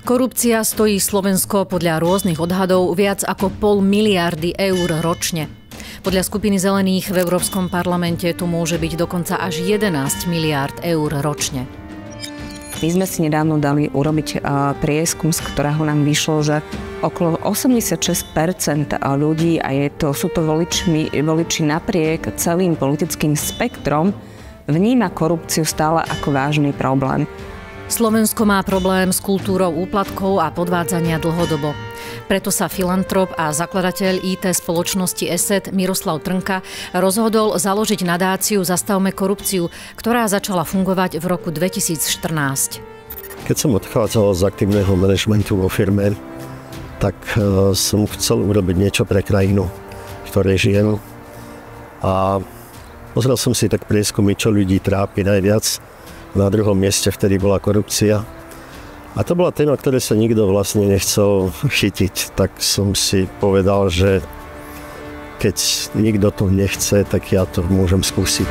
Korupcia stojí Slovensko podľa rôznych odhadov viac ako 0,5 miliardy eur ročne. Podľa skupiny Zelených v Európskom parlamente tu môže byť dokonca až 11 miliárd eur ročne. My sme si nedávno dali urobiť prieskum, z ktorého nám vyšlo, že okolo 86% ľudí, a sú to voliči napriek celým politickým spektrom, vníma korupciu stále ako vážny problém. Slovensko má problém s kultúrou úplatkov a podvádzania dlhodobo. Preto sa filantrop a zakladateľ IT spoločnosti ESET Miroslav Trnka rozhodol založiť nadáciu Zastavme korupciu, ktorá začala fungovať v roku 2014. Keď som odchádzal z aktívneho manažmentu vo firme, tak som chcel urobiť niečo pre krajinu, v ktorej žijem. A pozrel som si tak prieskumy, čo ľudí trápi najviac. Na druhom mieste vtedy bola korupcia. A to bola téma, ktoré sa nikto vlastne nechcel chytiť. Tak som si povedal, že keď nikto to nechce, tak ja to môžem skúsiť.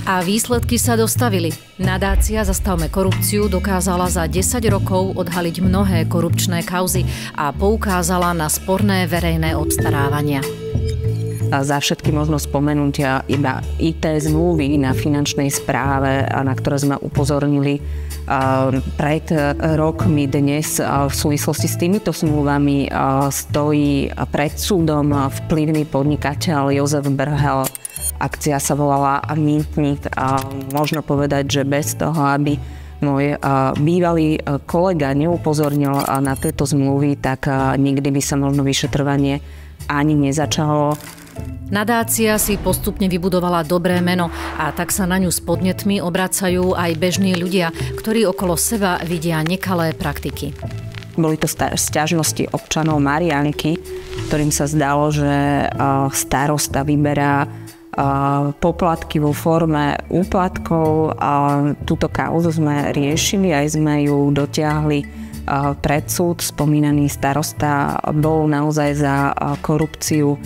A výsledky sa dostavili. Nadácia Zastavme korupciu dokázala za 10 rokov odhaliť mnohé korupčné kauzy a poukázala na sporné verejné obstarávania. Za všetky možno spomenúť iba IT zmluvy na finančnej správe, na ktoré sme upozornili pred rokmi. Dnes v súvislosti s týmito zmluvami stojí pred súdom vplyvný podnikateľ Jozef Brhel. Akcia sa volala Mýtnik. Možno povedať, že bez toho, aby môj bývalý kolega neupozornil na tieto zmluvy, tak nikdy by sa možno vyšetrovanie ani nezačalo. Nadácia si postupne vybudovala dobré meno a tak sa na ňu s podnetmi obracajú aj bežní ľudia, ktorí okolo seba vidia nekalé praktiky. Boli to sťažnosti občanov Mariánky, ktorým sa zdalo, že starosta vyberá poplatky vo forme úplatkov. Túto kauzu sme riešili, aj sme ju dotiahli pred súd. Spomínaný starosta bol naozaj za korupciu,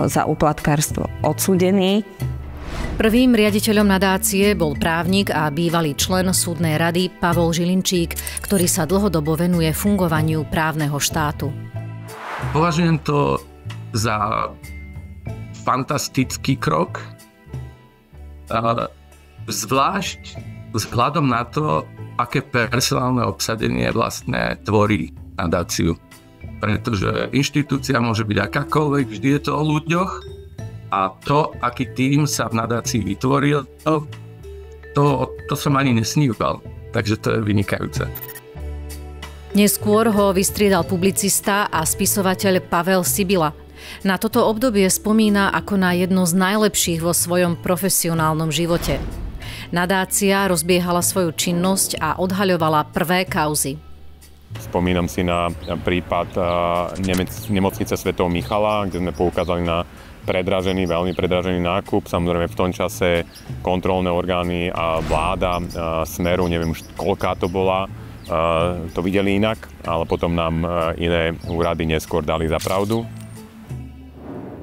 za úplatkárstvo odsúdený. Prvým riaditeľom nadácie bol právnik a bývalý člen súdnej rady Pavol Žilinčík, ktorý sa dlhodobo venuje fungovaniu právneho štátu. Považujem to za fantastický krok, zvlášť vzhľadom na to, aké personálne obsadenie vlastne tvorí nadáciu. Pretože inštitúcia môže byť akákoľvek, vždy je to o ľuďoch a to, aký tím sa v nadácii vytvoril, to som ani nesníval. Takže to je vynikajúce. Neskôr ho vystriedal publicista a spisovateľ Pavel Sibila. Na toto obdobie spomína ako na jedno z najlepších vo svojom profesionálnom živote. Nadácia rozbiehala svoju činnosť a odhaľovala prvé kauzy. Spomínam si na prípad nemocnice svätého Michala, kde sme poukázali na veľmi predražený nákup. Samozrejme v tom čase kontrolné orgány a vláda Smeru, neviem už koľká to bola, to videli inak, ale potom nám iné úrady neskôr dali za pravdu.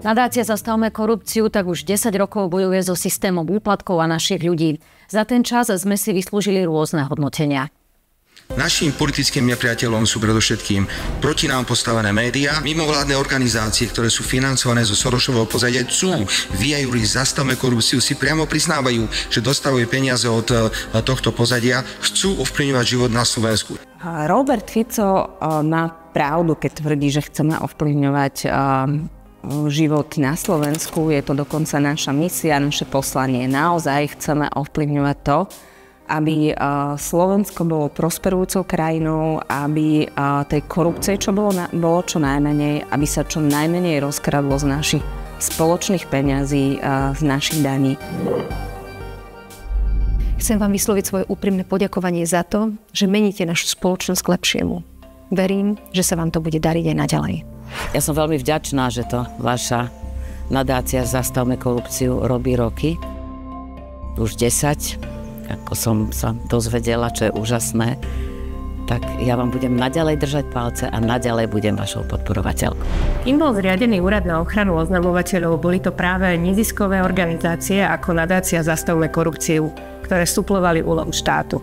Nadácia Zastavme korupciu tak už 10 rokov bojuje so systémom úplatkov a našich ľudí. Za ten čas sme si vyslúžili rôzne hodnotenia. Naším politickým nepriateľom sú predovšetkým proti nám postavené médiá, mimovládne organizácie, ktoré sú financované zo Sorosovho pozadia, Via Juris Zastavme korupciu si priamo priznávajú, že dostávajú peniaze od tohto pozadia, chcú ovplyvňovať život na Slovensku. Robert Fico má pravdu, keď tvrdí, že chceme ovplyvňovať život na Slovensku. Je to dokonca naša misia, naše poslanie. Naozaj chceme ovplyvňovať to, aby Slovensko bolo prosperujúcou krajinou, aby tej korupcie bolo čo najmenej, aby sa čo najmenej rozkradlo z našich spoločných peňazí, z našich daní. Chcem vám vysloviť svoje úprimné poďakovanie za to, že meníte našu spoločnosť k lepšiemu. Verím, že sa vám to bude dariť aj naďalej. Ja som veľmi vďačná, že to vaša nadácia Zastavme korupciu robí roky. Už 10. Ako som sa dozvedela, čo je úžasné, tak ja vám budem naďalej držať palce a naďalej budem vašou podporovateľkou. Kým bol zriadený úrad na ochranu oznamovateľov, boli to práve neziskové organizácie ako nadácia Zastavme korupciu, ktoré suplovali úlohu štátu.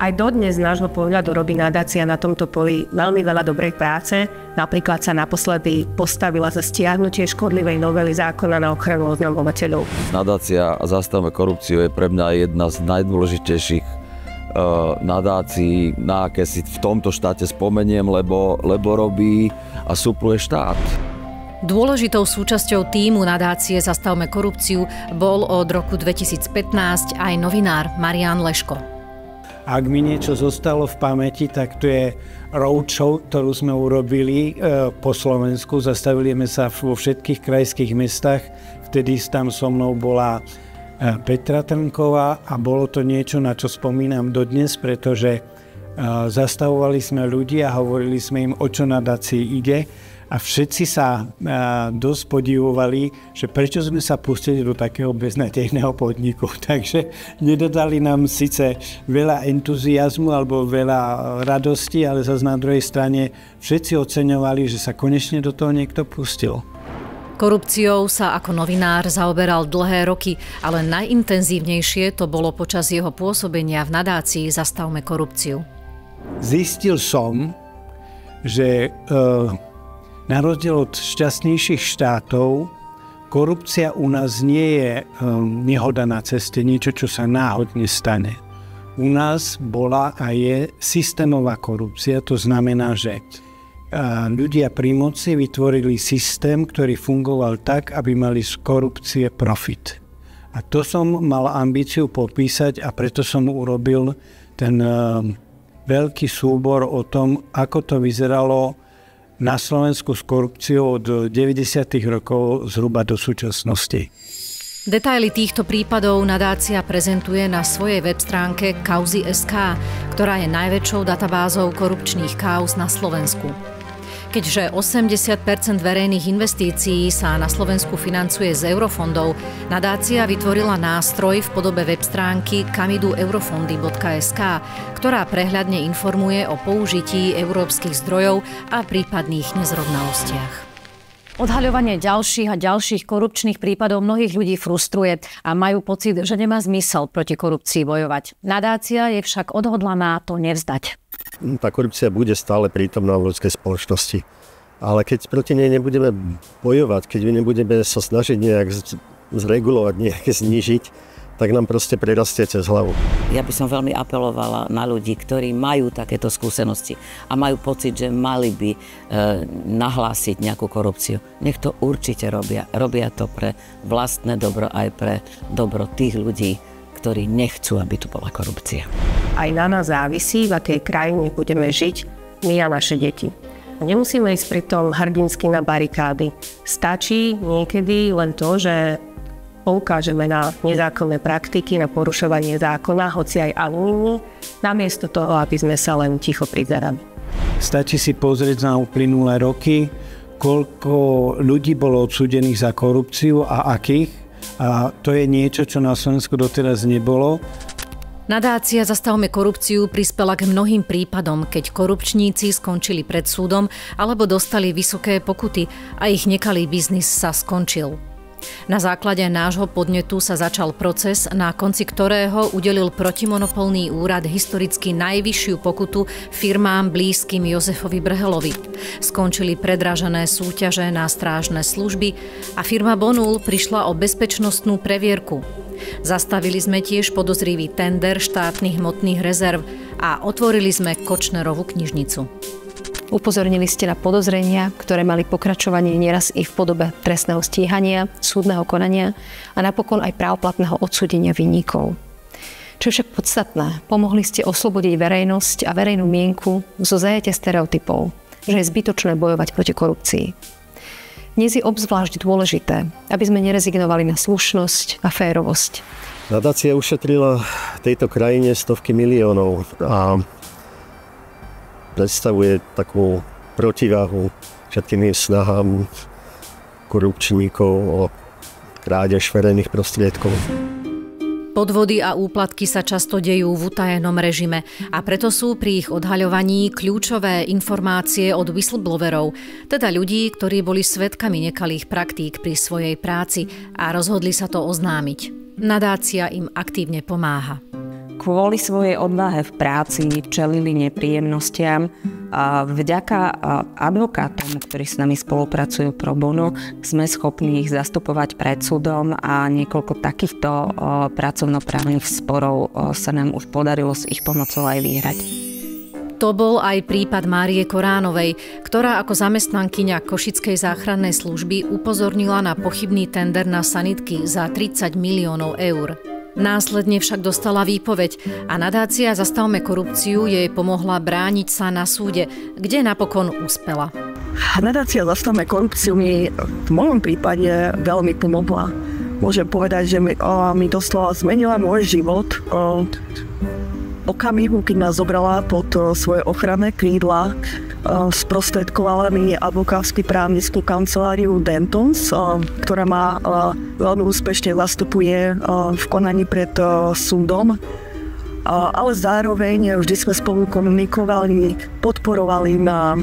Aj dodnes z nášho pohľadu robí nadácia na tomto poli veľmi veľa dobrej práce. Napríklad sa naposledy postavila za stiahnutie škodlivej novely zákona na ochranu oznamovateľov. Nadácia Zastavme korupciu je pre mňa jedna z najdôležitejších nadácií, na aké si v tomto štáte spomeniem, lebo robí a supluje štát. Dôležitou súčasťou tímu nadácie Zastavme korupciu bol od roku 2015 aj novinár Marián Leško. Ak mi niečo zostalo v pamäti, tak to je roadshow, ktorú sme urobili po Slovensku. Zastavili sme sa vo všetkých krajských mestách. Vtedy tam so mnou bola Petra Trnková a bolo to niečo, na čo spomínam dodnes, pretože zastavovali sme ľudí a hovorili sme im, o čo nadácii ide. A všetci sa dosť podivovali, že prečo sme sa pustili do takého beznadejného podniku. Takže nedodali nám síce veľa entuziazmu alebo veľa radosti, ale zase na druhej strane všetci oceňovali, že sa konečne do toho niekto pustil. Korupciou sa ako novinár zaoberal dlhé roky, ale najintenzívnejšie to bolo počas jeho pôsobenia v nadácii Zastavme korupciu. Zistil som, že na rozdiel od šťastnejších štátov, korupcia u nás nie je nehoda na ceste, niečo, čo sa náhodne stane. U nás bola a je systémová korupcia, to znamená, že ľudia pri moci vytvorili systém, ktorý fungoval tak, aby mali z korupcie profit. A to som mal ambíciu popísať a preto som urobil ten veľký súbor o tom, ako to vyzeralo na Slovensku s korupciou od 90. rokov zhruba do súčasnosti. Detaily týchto prípadov nadácia prezentuje na svojej web stránke Kauzy.sk, ktorá je najväčšou databázou korupčných káuz na Slovensku. Keďže 80% verejných investícií sa na Slovensku financuje z eurofondov, nadácia vytvorila nástroj v podobe web stránky kamidueurofondy.sk, ktorá prehľadne informuje o použití európskych zdrojov a prípadných nezrovnalostiach. Odhaľovanie ďalších a ďalších korupčných prípadov mnohých ľudí frustruje a majú pocit, že nemá zmysel proti korupcii bojovať. Nadácia je však odhodlaná to nevzdať. Tá korupcia bude stále prítomná v ľudskej spoločnosti. Ale keď proti nej nebudeme bojovať, keď nebudeme sa snažiť nejak zregulovať, nejak znížiť, tak nám proste prerastie cez hlavu. Ja by som veľmi apelovala na ľudí, ktorí majú takéto skúsenosti a majú pocit, že mali by nahlásiť nejakú korupciu. Nech to určite robia. Robia to pre vlastné dobro aj pre dobro tých ľudí, ktorí nechcú, aby tu bola korupcia. Aj na nás závisí, v akej krajine budeme žiť my a naše deti. Nemusíme ísť pritom hrdinsky na barikády. Stačí niekedy len to, že poukážeme na nezákonné praktiky, na porušovanie zákona, hoci aj anonymne, namiesto toho, aby sme sa len ticho prizerali. Stačí si pozrieť na uplynulé roky, koľko ľudí bolo odsúdených za korupciu a akých. A to je niečo, čo na Slovensku doteraz nebolo. Nadácia Zastavme korupciu prispela k mnohým prípadom, keď korupčníci skončili pred súdom alebo dostali vysoké pokuty a ich nekalý biznis sa skončil. Na základe nášho podnetu sa začal proces, na konci ktorého udelil protimonopolný úrad historicky najvyššiu pokutu firmám blízkym Jozefovi Brhelovi. Skončili predražené súťaže na strážne služby a firma Bonul prišla o bezpečnostnú previerku. Zastavili sme tiež podozrivý tender štátnych hmotných rezerv a otvorili sme Kočnerovú knižnicu. Upozornili ste na podozrenia, ktoré mali pokračovanie nieraz i v podobe trestného stíhania, súdneho konania a napokon aj právoplatného odsúdenia vinníkov. Čo je však podstatné, pomohli ste oslobodiť verejnosť a verejnú mienku zo zajatia stereotypov, že je zbytočné bojovať proti korupcii. Dnes je obzvlášť dôležité, aby sme nerezignovali na slušnosť a férovosť. Nadácia ušetrila tejto krajine stovky miliónov a predstavuje takú protiváhu všetkým snahám korupčníkov o krádež verejných prostriedkov. Podvody a úplatky sa často dejú v utajenom režime a preto sú pri ich odhaľovaní kľúčové informácie od whistleblowerov, teda ľudí, ktorí boli svedkami nekalých praktík pri svojej práci a rozhodli sa to oznámiť. Nadácia im aktívne pomáha. kvôli svojej odvahe v práci čelili nepríjemnostiam. Vďaka advokátom, ktorí s nami spolupracujú pro bono, sme schopní ich zastupovať pred súdom a niekoľko takýchto pracovnoprávnych sporov sa nám už podarilo s ich pomocou aj vyhrať. To bol aj prípad Márie Koránovej, ktorá ako zamestnankyňa Košickej záchrannej služby upozornila na pochybný tender na sanitky za 30 miliónov eur. Následne však dostala výpoveď a nadácia Zastavme korupciu jej pomohla brániť sa na súde, kde napokon uspela. Nadácia Zastavme korupciu mi v mojom prípade veľmi pomohla. Môžem povedať, že mi doslova zmenila môj život. Okamihu, keď nás zobrala pod svoje ochranné krídla, sprostredkovala mi advokátsky právnickú kanceláriu Dentons, ktorá ma veľmi úspešne zastupuje v konaní pred súdom. Ale zároveň vždy sme spolu komunikovali, podporovali ma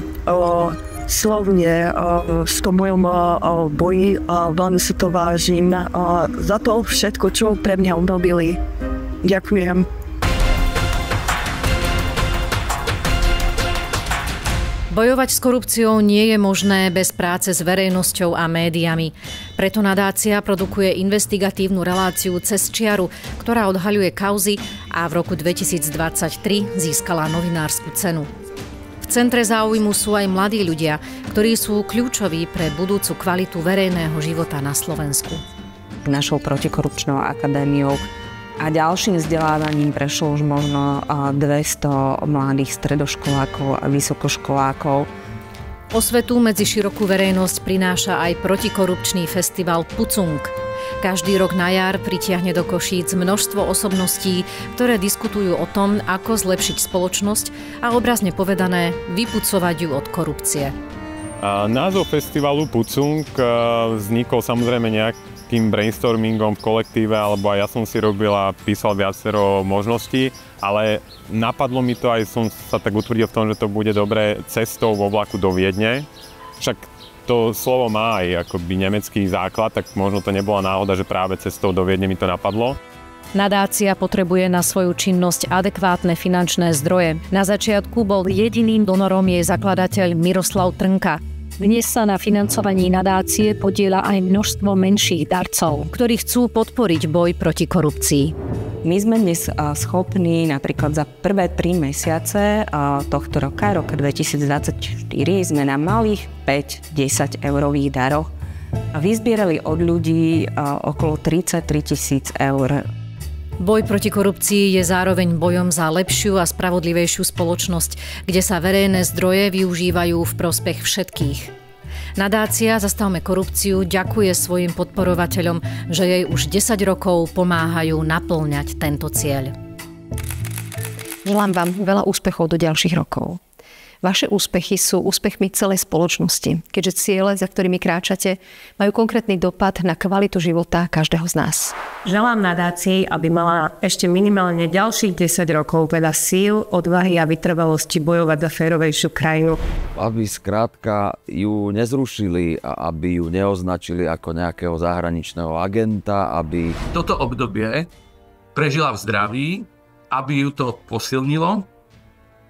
slovne v tom mojom boji a veľmi si to vážim. Za to všetko, čo pre mňa urobili. Ďakujem. Bojovať s korupciou nie je možné bez práce s verejnosťou a médiami. Preto nadácia produkuje investigatívnu reláciu Cez čiaru, ktorá odhaľuje kauzy a v roku 2023 získala novinársku cenu. V centre záujmu sú aj mladí ľudia, ktorí sú kľúčoví pre budúcu kvalitu verejného života na Slovensku. Našou protikorupčnou akadémiou a ďalším vzdelávaním prešlo už možno 200 mladých stredoškolákov a vysokoškolákov. Osvetu medzi širokú verejnosť prináša aj protikorupčný festival Pucung. Každý rok na jar pritiahne do Košíc množstvo osobností, ktoré diskutujú o tom, ako zlepšiť spoločnosť a obrazne povedané vypucovať ju od korupcie. Názov festivalu Pucung vznikol samozrejme nejakým brainstormingom v kolektíve, alebo aj ja som si robil a písal viacero možností, ale napadlo mi to, aj som sa tak utvrdil v tom, že to bude dobré cestou vo vlaku do Viedne. Však to slovo má aj akoby nemecký základ, tak možno to nebola náhoda, že práve cestou do Viedne mi to napadlo. Nadácia potrebuje na svoju činnosť adekvátne finančné zdroje. Na začiatku bol jediným donorom jej zakladateľ Miroslav Trnka. Dnes sa na financovaní nadácie podieľa aj množstvo menších darcov, ktorí chcú podporiť boj proti korupcii. My sme dnes schopní napríklad za prvé 3 mesiace tohto roka 2024, sme na malých 5-10 eurových daroch vyzbierali od ľudí okolo 33 000 eur. Boj proti korupcii je zároveň bojom za lepšiu a spravodlivejšiu spoločnosť, kde sa verejné zdroje využívajú v prospech všetkých. Nadácia Zastavme korupciu ďakuje svojim podporovateľom, že jej už 10 rokov pomáhajú napĺňať tento cieľ. Želám vám veľa úspechov do ďalších rokov. Vaše úspechy sú úspechmi celej spoločnosti, keďže ciele, za ktorými kráčate, majú konkrétny dopad na kvalitu života každého z nás. Želám nadácii, aby mala ešte minimálne ďalších 10 rokov veľa síl, odvahy a vytrvalosti bojovať za férovejšiu krajinu. Aby skrátka ju nezrušili a aby ju neoznačili ako nejakého zahraničného agenta, aby... Toto obdobie prežila v zdraví, aby ju to posilnilo,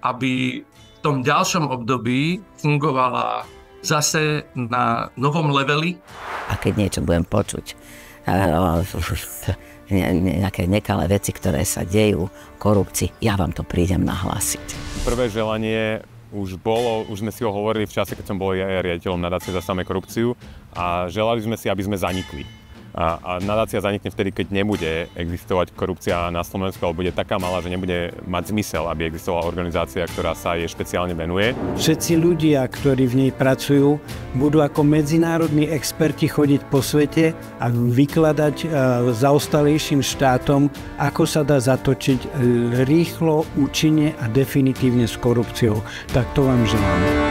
aby v tom ďalšom období fungovala zase na novom leveli. A keď niečo budem počuť, nejaké nekalé veci, ktoré sa dejú, korupcii, ja vám to prídem nahlásiť. Prvé želanie už sme si ho hovorili v čase, keď som bol riaditeľom nadácie Zastavme korupciu a želali sme si, aby sme zanikli. A nadácia zanikne vtedy, keď nebude existovať korupcia na Slovensku, alebo bude taká malá, že nebude mať zmysel, aby existovala organizácia, ktorá sa jej špeciálne venuje. Všetci ľudia, ktorí v nej pracujú, budú ako medzinárodní experti chodiť po svete a vykladať zaostalejším štátom, ako sa dá zatočiť rýchlo, účinne a definitívne s korupciou. Tak to vám želám.